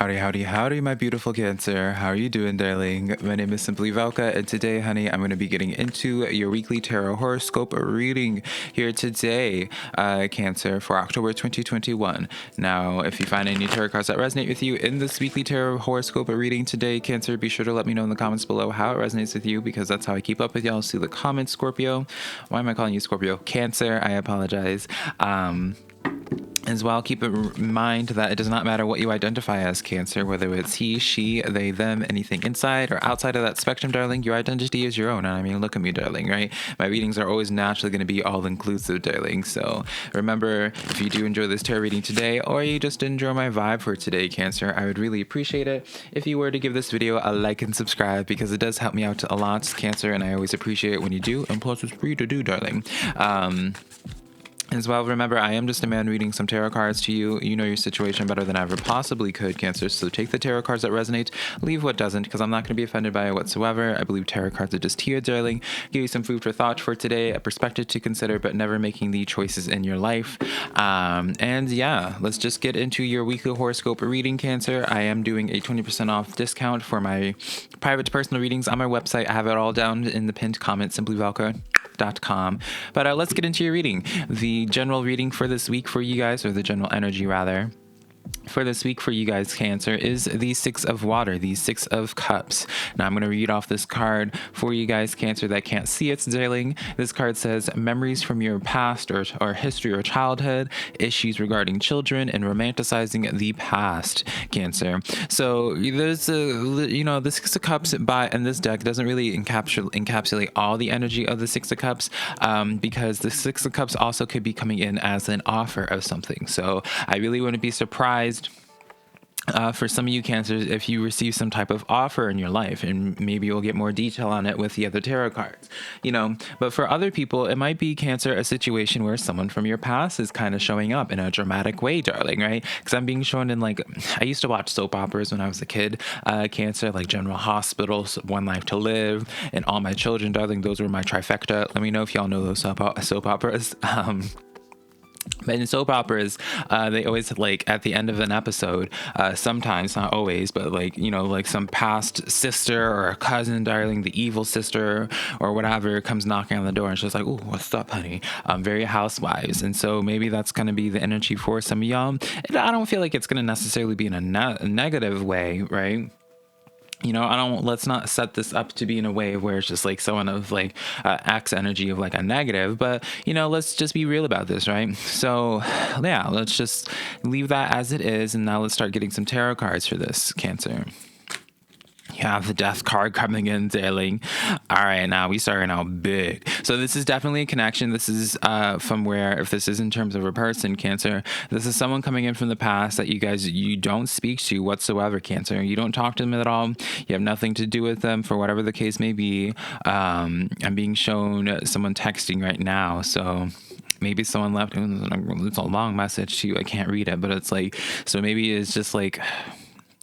Howdy, my beautiful Cancer. How are you doing, darling? My name is SimplyVelca, and today, honey, I'm going to be getting into your weekly tarot horoscope reading here today, Cancer, for October 2021. Now, if you find any tarot cards that resonate with you in this weekly tarot horoscope reading today, Cancer, be sure to let me know in the comments below how it resonates with you, because that's how I keep up with y'all. See the comments, Scorpio. Why am I calling you Scorpio? Cancer, I apologize. As well, keep in mind that it does not matter what you identify as, Cancer, whether it's he, she, they, them, anything inside or outside of that spectrum, darling. Your identity is your own. And I mean, look at me, darling, right? My readings are always naturally going to be all-inclusive, darling. So remember, if you do enjoy this tarot reading today, or you just enjoy my vibe for today, Cancer, I would really appreciate it if you were to give this video a like and subscribe, because it does help me out a lot, Cancer, and I always appreciate it when you do. And plus, it's free to do, darling. As well, remember, I am just a man reading some tarot cards to you. You know your situation better than I ever possibly could, Cancer. So take the tarot cards that resonate, leave what doesn't, because I'm not going to be offended by it whatsoever. I believe tarot cards are just here, darling. Give you some food for thought for today, a perspective to consider, but never making the choices in your life. And yeah, let's just get into your weekly horoscope reading, Cancer. I am doing a 20% off discount for my private personal readings on my website. I have it all down in the pinned comment, SimplyVelca.com. But let's get into your reading. The general reading for this week for you guys, or the general energy rather, for this week for you guys, Cancer, is the Six of Water, the Six of Cups. Now I'm going to read off this card for you guys, Cancer, that can't see it, darling. This card says memories from your past or history or childhood, issues regarding children, and romanticizing the past, Cancer. So there's the Six of Cups in this deck doesn't really encapsulate all the energy of the Six of Cups, because the Six of Cups also could be coming in as an offer of something. So I really wouldn't be surprised for some of you, Cancers, if you receive some type of offer in your life, and maybe you'll get more detail on it with the other tarot cards, but for other people, it might be, Cancer, a situation where someone from your past is kind of showing up in a dramatic way, darling, right? Because I'm being shown in, I used to watch soap operas when I was a kid, Cancer, like General Hospital, One Life to Live, and All My Children, darling. Those were my trifecta. Let me know if y'all know those soap operas. But in soap operas, they always, at the end of an episode, sometimes, not always, but some past sister or a cousin, darling, the evil sister or whatever, comes knocking on the door and she's like, "Oh, what's up, honey?" Very Housewives. And so maybe that's going to be the energy for some of y'all. I don't feel like it's going to necessarily be in a negative way, right? Let's not set this up to be in a way where it's just someone of X energy of a negative, but let's just be real about this, right? So yeah, let's just leave that as it is. And now let's start getting some tarot cards for this, Cancer. You have the Death card coming in, darling. All right, now we starting out big. So this is definitely a connection. This is from where, if this is in terms of a person, Cancer, this is someone coming in from the past that you don't speak to whatsoever, Cancer. You don't talk to them at all. You have nothing to do with them for whatever the case may be. I'm being shown someone texting right now, so maybe someone left. It's a long message to you. I can't read it, but it's so maybe it's just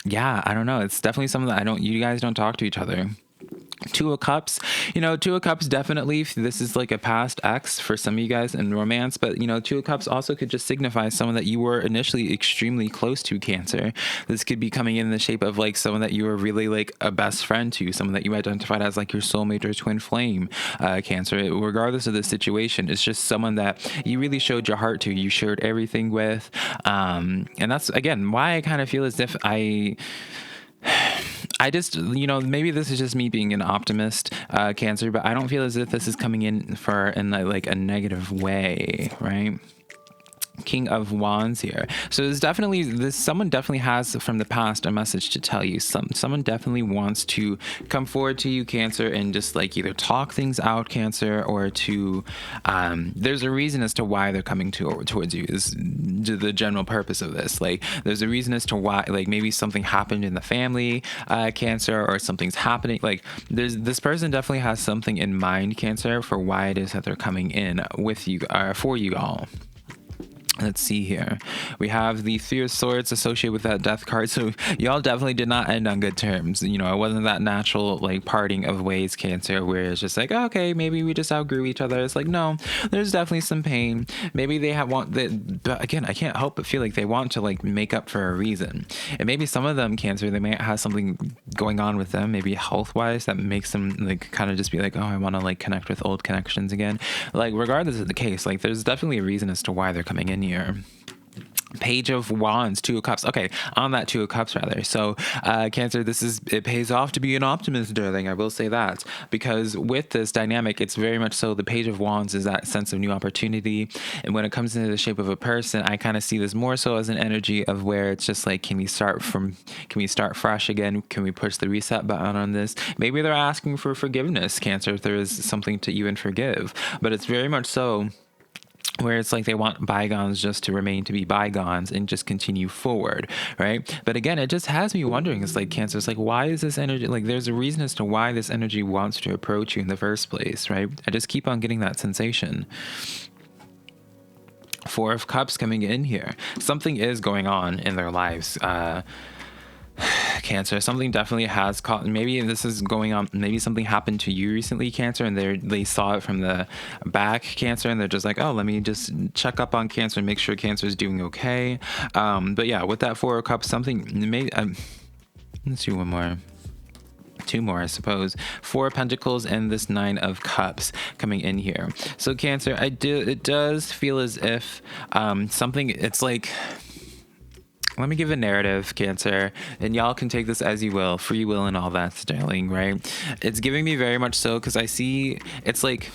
yeah, I don't know. It's definitely something that you guys don't talk to each other. Two of Cups, Two of Cups, definitely, this is a past ex for some of you guys in romance, but Two of Cups also could just signify someone that you were initially extremely close to, Cancer. This could be coming in the shape of someone that you were really a best friend to, someone that you identified as your soulmate or twin flame, Cancer. Regardless of the situation, it's just someone that you really showed your heart to, you shared everything with, and that's again why I kind of feel as if I just, maybe this is just me being an optimist, Cancer, but I don't feel as if this is coming in a negative way, right? King of Wands here. So there's definitely someone definitely has from the past a message to tell you. Someone definitely wants to come forward to you, Cancer, and just either talk things out, Cancer, or to there's a reason as to why they're coming towards you, is the general purpose of this. There's a reason as to why, maybe something happened in the family, Cancer, or something's happening. This person definitely has something in mind, Cancer, for why it is that they're coming in with you, for you all. Let's see here. We have the Three of Swords associated with that death card. So y'all definitely did not end on good terms. You know, it wasn't that natural like parting of ways, Cancer, where it's just like, okay, maybe we just outgrew each other. It's like, no, there's definitely some pain. Maybe they have but again, I can't help but feel like they want to like make up for a reason. And maybe some of them, Cancer, they might have something going on with them, maybe health wise, that makes them like kind of just be like, oh, I want to like connect with old connections again. Like, regardless of the case, like there's definitely a reason as to why they're coming in here. Page of Wands, Two of Cups. Okay, on that Two of Cups rather. So Cancer, it pays off to be an optimist, darling. I will say that, because with this dynamic, it's very much so the Page of Wands is that sense of new opportunity. And when it comes into the shape of a person, I kind of see this more so as an energy of where it's just like, can we start fresh again? Can we push the reset button on this? Maybe they're asking for forgiveness, Cancer, if there is something to even forgive. But it's very much so where it's like they want bygones just to remain to be bygones and just continue forward, right? But again, it just has me wondering, it's like, Cancer, it's like, why is this energy, like there's a reason as to why this energy wants to approach you in the first place, right? I just keep on getting that sensation. Four of Cups coming in here. Something is going on in their lives. Cancer, something definitely has caught. Maybe this is going on. Maybe something happened to you recently, Cancer, and they saw it from the back, Cancer, and they're just like, oh, let me just check up on Cancer and make sure Cancer is doing okay. But yeah, with that Four of Cups, something may. Let's do one more. Two more, I suppose. Four of Pentacles and this Nine of Cups coming in here. So Cancer, it does feel as if something. It's like. Let me give a narrative, Cancer, and y'all can take this as you will, free will and all that, darling, right? It's giving me very much so, because I see, it's like,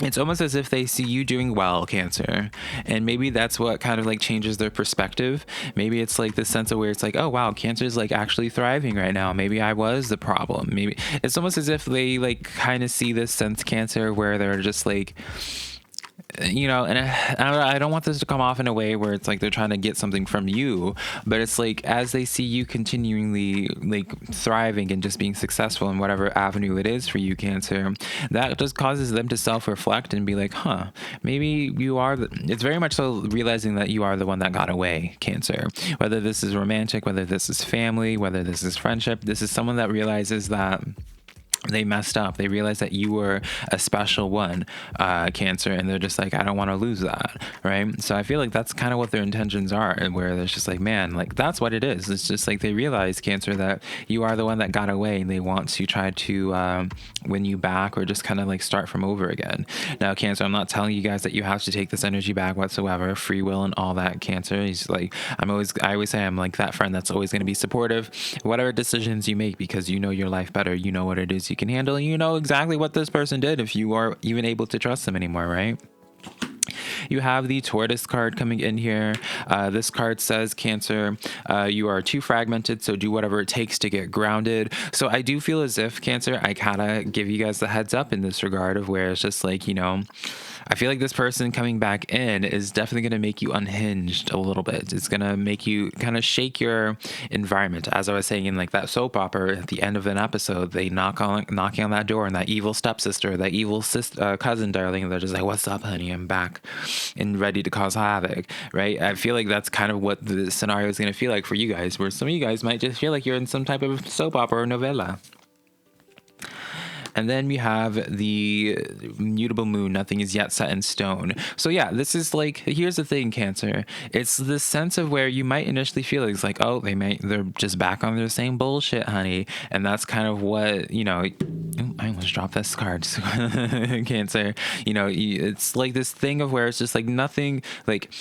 it's almost as if they see you doing well, Cancer, and maybe that's what kind of like changes their perspective. Maybe it's like this sense of where it's like, oh wow, Cancer is like actually thriving right now. Maybe I was the problem. Maybe it's almost as if they like kind of see this sense, Cancer, where they're just like, you know, and I don't want this to come off in a way where it's like they're trying to get something from you, but it's like as they see you continually like thriving and just being successful in whatever avenue it is for you, Cancer, that just causes them to self-reflect and be like, huh, maybe you are it's very much so realizing that you are the one that got away, Cancer. Whether this is romantic, whether this is family, whether this is friendship, this is someone that realizes that they messed up. They realized that you were a special one, Cancer, and they're just like, I don't want to lose that, right? So I feel like that's kind of what their intentions are, and where they're just like, man, like that's what it is. It's just like they realize, Cancer, that you are the one that got away, and they want to try to win you back, or just kind of like start from over again. Now, Cancer, I'm not telling you guys that you have to take this energy back whatsoever, free will and all that, Cancer. He's like, I always say I'm like that friend that's always going to be supportive, whatever decisions you make, because you know your life better, you know what it is you can handle, and you know exactly what this person did, if you are even able to trust them anymore, right? You have the Tortoise card coming in here. This card says, Cancer, you are too fragmented, so do whatever it takes to get grounded. So I do feel as if, Cancer, I kind of give you guys the heads up in this regard of where it's just like, you know, I feel like this person coming back in is definitely going to make you unhinged a little bit. It's going to make you kind of shake your environment. As I was saying in like that soap opera at the end of an episode, they knocking on that door, and that evil stepsister, that evil cousin, darling, they're just like, what's up, honey? I'm back and ready to cause havoc, right? I feel like that's kind of what the scenario is going to feel like for you guys, where some of you guys might just feel like you're in some type of soap opera or novella. And then we have the mutable moon. Nothing is yet set in stone. So yeah, this is like, here's the thing, Cancer. It's this sense of where you might initially feel it's like, oh, they're just back on their same bullshit, honey. And that's kind of what, you know, I almost dropped this card. Cancer, you know, it's like this thing of where it's just like nothing, like,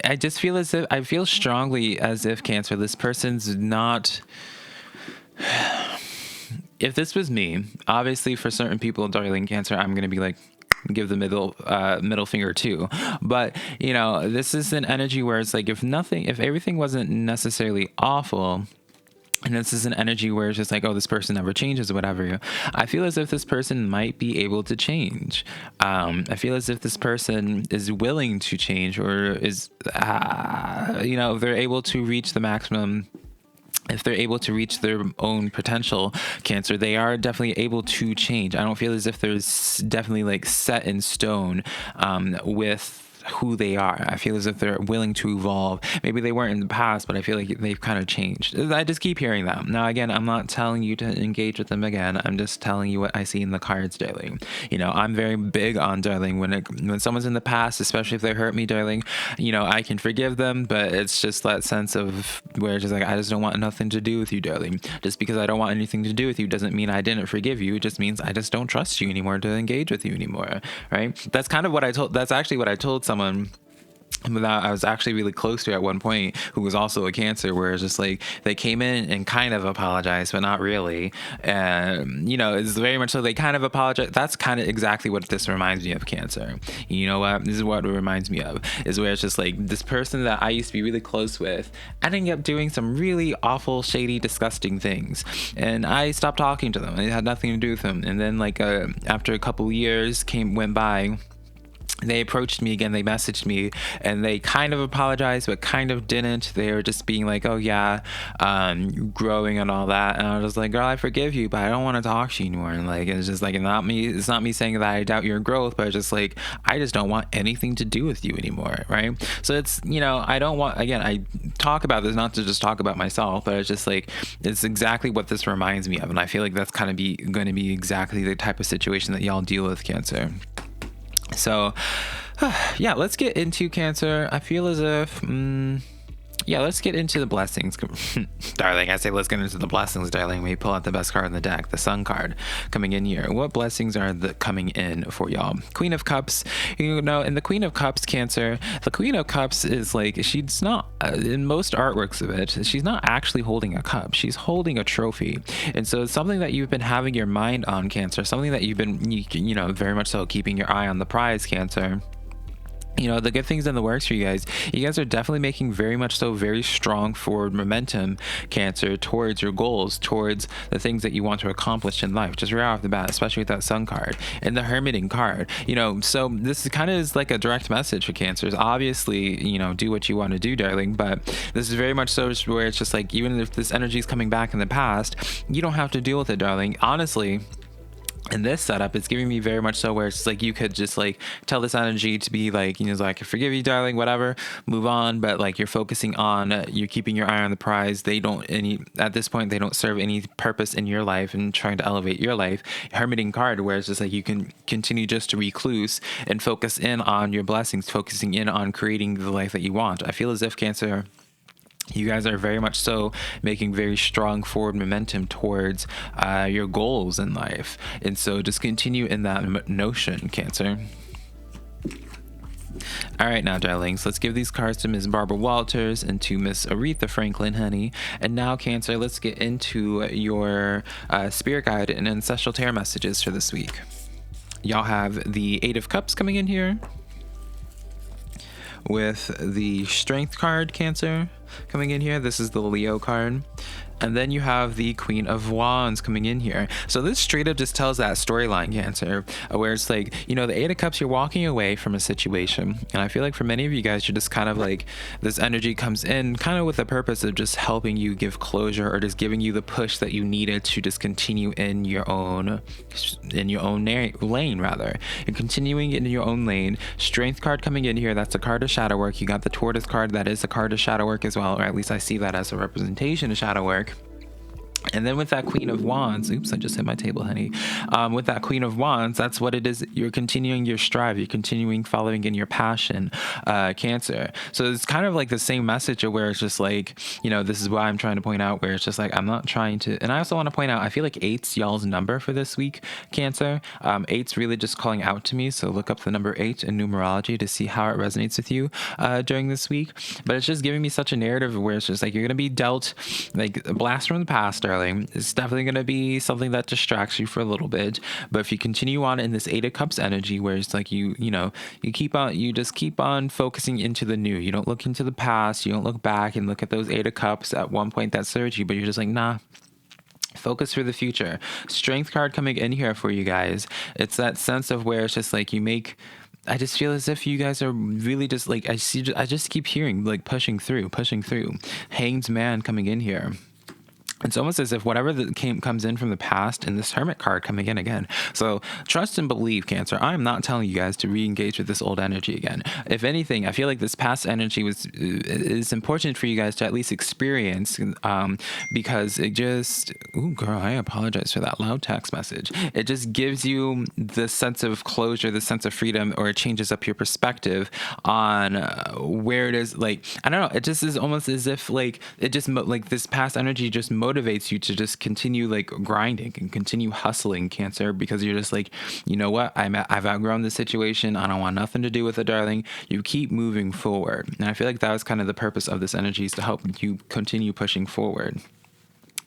I just feel as if, I feel strongly as if, Cancer, this person's not... If this was me, obviously for certain people, darling, Cancer, I'm going to be like, give the middle finger too. But, you know, this is an energy where it's like, if everything wasn't necessarily awful, and this is an energy where it's just like, oh, this person never changes or whatever, I feel as if this person might be able to change. I feel as if this person is willing to change, or is, you know, if they're able to reach the maximum, if they're able to reach their own potential, Cancer, they are definitely able to change. I don't feel as if there's definitely like set in stone with who they are. I feel as if they're willing to evolve. Maybe they weren't in the past, but I feel like they've kind of changed. I just keep hearing that. Now, again, I'm not telling you to engage with them again. I'm just telling you what I see in the cards, darling. I'm very big on, darling, when someone's in the past, especially if they hurt me, darling, I can forgive them, but it's just that sense of where it's just like, I just don't want nothing to do with you, darling. Just because I don't want anything to do with you doesn't mean I didn't forgive you. It just means I just don't trust you anymore to engage with you anymore, right? That's actually what I told someone that I was actually really close to at one point, who was also a Cancer, where it's just like they came in and kind of apologized, but not really. And, it's very much so they kind of apologize. That's kind of exactly what this reminds me of, Cancer. You know what? This is what it reminds me of, is where it's just like this person that I used to be really close with ending up doing some really awful, shady, disgusting things. And I stopped talking to them. It had nothing to do with them. And then after a couple years went by, they approached me again, they messaged me, and they kind of apologized, but kind of didn't. They were just being like, oh yeah, growing and all that. And I was just like, girl, I forgive you, but I don't want to talk to you anymore. And it's just like, it's not me saying that I doubt your growth, but it's just like, I just don't want anything to do with you anymore, right? So it's, I don't want, again, I talk about this not to just talk about myself, but it's just like, it's exactly what this reminds me of. And I feel like that's kind of going to be exactly the type of situation that y'all deal with, Cancer. So, yeah, let's get into, Cancer. I feel as if, let's get into the blessings. Darling, I say let's get into the blessings, darling. We pull out the best card in the deck, the Sun card, coming in here. What blessings are coming in for y'all? Queen of Cups. In the Queen of Cups, Cancer, the Queen of Cups is like, she's not, in most artworks of it, she's not actually holding a cup. She's holding a trophy. And so it's something that you've been having your mind on, Cancer, something that you've been, very much so keeping your eye on the prize, Cancer. The good things in the works for you guys. You guys are definitely making very much so very strong forward momentum, Cancer, towards your goals, towards the things that you want to accomplish in life, just right off the bat, especially with that Sun card and the Hermiting card. So this is like a direct message for Cancers. Obviously, do what you want to do, darling, but this is very much so where it's just like, even if this energy is coming back in the past, you don't have to deal with it, darling. Honestly, in this setup, it's giving me very much so where it's like you could just like tell this energy to be like, like, I forgive you, darling, whatever, move on. But like, you're focusing on, you're keeping your eye on the prize. At this point, they don't serve any purpose in your life and trying to elevate your life. Hermiting card, where it's just like you can continue just to recluse and focus in on your blessings, focusing in on creating the life that you want. I feel as if, Cancer, you guys are very much so making very strong forward momentum towards your goals in life. And so just continue in that notion, Cancer. All right, now, darlings, let's give these cards to Miss Barbara Walters and to Miss Aretha Franklin, honey. And now, Cancer, let's get into your spirit guide and ancestral tarot messages for this week. Y'all have the Eight of Cups coming in here, with the Strength card, Cancer, coming in here. This is the Leo card. And then you have the Queen of Wands coming in here. So this straight up just tells that storyline, Cancer, where it's like, the Eight of Cups, you're walking away from a situation. And I feel like for many of you guys, you're just kind of like, this energy comes in kind of with the purpose of just helping you give closure, or just giving you the push that you needed to just continue in your own lane, rather. And continuing in your own lane. Strength card coming in here, that's a card of shadow work. You got the Tortoise card, that is a card of shadow work as well, or at least I see that as a representation of shadow work. And then with that Queen of Wands, oops, I just hit my table, honey. With that Queen of Wands, that's what it is. You're continuing your strive. You're continuing following in your passion, Cancer. So it's kind of like the same message of where it's just like, this is why I'm trying to point out, where it's just like, I'm not trying to, and I also want to point out, I feel like 8's y'all's number for this week, Cancer. 8's really just calling out to me. So look up the number 8 in numerology to see how it resonates with you during this week. But it's just giving me such a narrative where it's just like, you're going to be dealt like a blast from the past, darling. It's definitely going to be something that distracts you for a little bit, but if you continue on in this Eight of Cups energy, where it's like you just keep on focusing into the new. You don't look into the past. You don't look back and look at those Eight of Cups at one point that served you, but you're just like, nah. Focus for the future. Strength card coming in here for you guys. It's that sense of where it's just like I just feel as if you guys are really just like, I just keep hearing like pushing through. Hanged Man coming in here. It's almost as if whatever that comes in from the past, and this Hermit card coming in again. So trust and believe, Cancer. I am not telling you guys to re-engage with this old energy again. If anything, I feel like this past energy is important for you guys to at least experience, because it just. Ooh, girl, I apologize for that loud text message. It just gives you the sense of closure, the sense of freedom, or it changes up your perspective on where it is. Like, I don't know. It just is almost as if like it just like this past energy just motivates you to just continue like grinding and continue hustling, Cancer, because you're just like, you know what, I've outgrown the situation. I don't want nothing to do with it, darling. You keep moving forward. And I feel like that was kind of the purpose of this energy, is to help you continue pushing forward.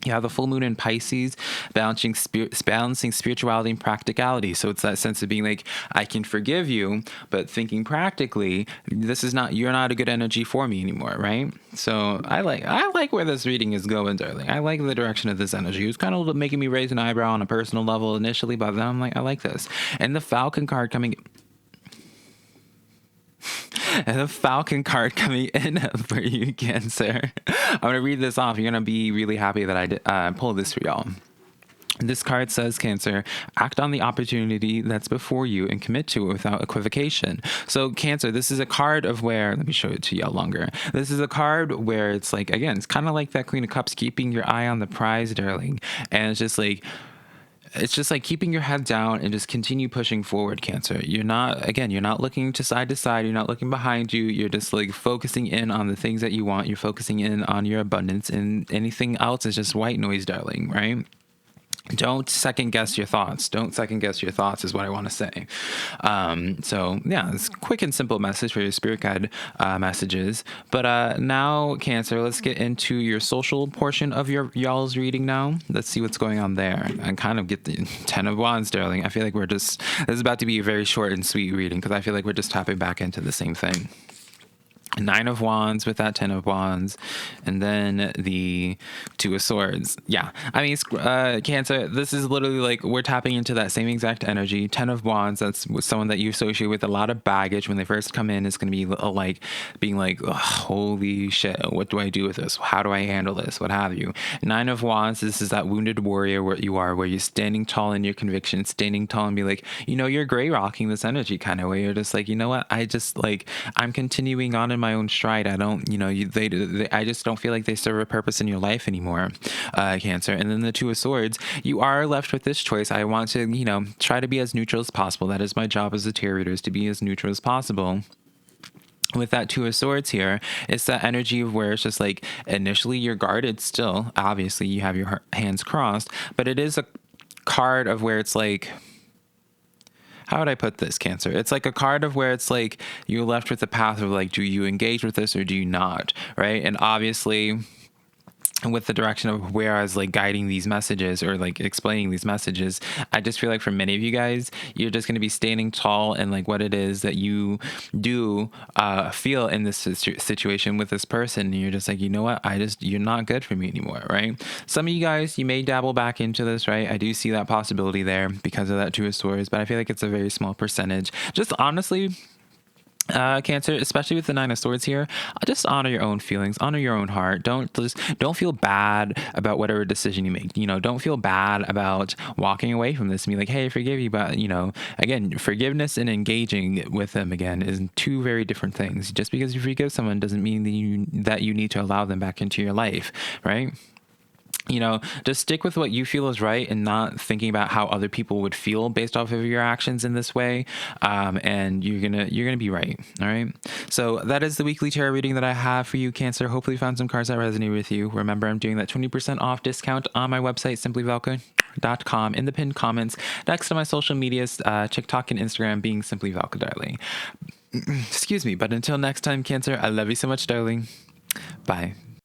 You have the full moon in Pisces, balancing spirituality and practicality. So it's that sense of being like, I can forgive you, but thinking practically, you're not a good energy for me anymore, right? So I like where this reading is going, darling. I like the direction of this energy. It was kind of making me raise an eyebrow on a personal level initially, but then I'm like, I like this. And the Falcon card coming. And the Falcon card coming in for you, Cancer. I'm going to read this off. You're going to be really happy that I pulled this for y'all. This card says, Cancer, act on the opportunity that's before you and commit to it without equivocation. So, Cancer, this is a card of where, let me show it to y'all longer. This is a card where it's like, again, it's kind of like that Queen of Cups, keeping your eye on the prize, darling. And it's just like keeping your head down and just continue pushing forward, Cancer. You're not looking to side. You're not looking behind you. You're just like focusing in on the things that you want. You're focusing in on your abundance, and anything else is just white noise, darling, right? Don't second guess your thoughts. Don't second guess your thoughts is what I want to say. So yeah, it's a quick and simple message for your spirit guide messages. But now, Cancer, let's get into your social portion of y'all's reading now. Let's see what's going on there and kind of get the 10 of Wands, darling. I feel like this is about to be a very short and sweet reading, because I feel like we're just tapping back into the same thing. 9 of Wands with that 10 of Wands, and then the 2 of Swords. Yeah, I mean, Cancer, this is literally like we're tapping into that same exact energy. 10 of Wands, that's someone that you associate with a lot of baggage. When they first come in, it's going to be like being like, holy shit, what do I do with this? How do I handle this? What have you? 9 of Wands, this is that wounded warrior where you're standing tall in your conviction, standing tall and be like, you're gray rocking this energy kind of way. You're just like, you know what? I'm continuing on in my own stride. I don't, I just don't feel like they serve a purpose in your life anymore, Cancer. And then the 2 of Swords, you are left with this choice. I want to, try to be as neutral as possible. That is my job as a tarot reader, is to be as neutral as possible. With that 2 of Swords here, it's that energy of where it's just like, initially you're guarded still. Obviously, you have your hands crossed, but it is a card of where it's like, how would I put this, Cancer? It's like a card of where it's like you're left with the path of like, do you engage with this or do you not, right? And obviously, with the direction of where I was like guiding these messages or like explaining these messages, I just feel like for many of you guys, you're just going to be standing tall in like what it is that you do feel in this situation with this person. And you're just like, you know what? You're not good for me anymore, right? Some of you guys, you may dabble back into this, right? I do see that possibility there because of that 2 of Swords, but I feel like it's a very small percentage. Just honestly, Cancer, especially with the 9 of Swords here, just honor your own feelings, honor your own heart. Don't feel bad about whatever decision you make. Don't feel bad about walking away from this and be like, hey, I forgive you. But again, forgiveness and engaging with them again is 2 very different things. Just because you forgive someone doesn't mean that you need to allow them back into your life, right? Just stick with what you feel is right and not thinking about how other people would feel based off of your actions in this way. And you're gonna be right. All right. So that is the weekly tarot reading that I have for you, Cancer. Hopefully you found some cards that resonate with you. Remember, I'm doing that 20% off discount on my website, SimplyVelca.com, in the pinned comments next to my social medias, TikTok and Instagram, being SimplyVelca, darling. Excuse me. But until next time, Cancer, I love you so much, darling. Bye.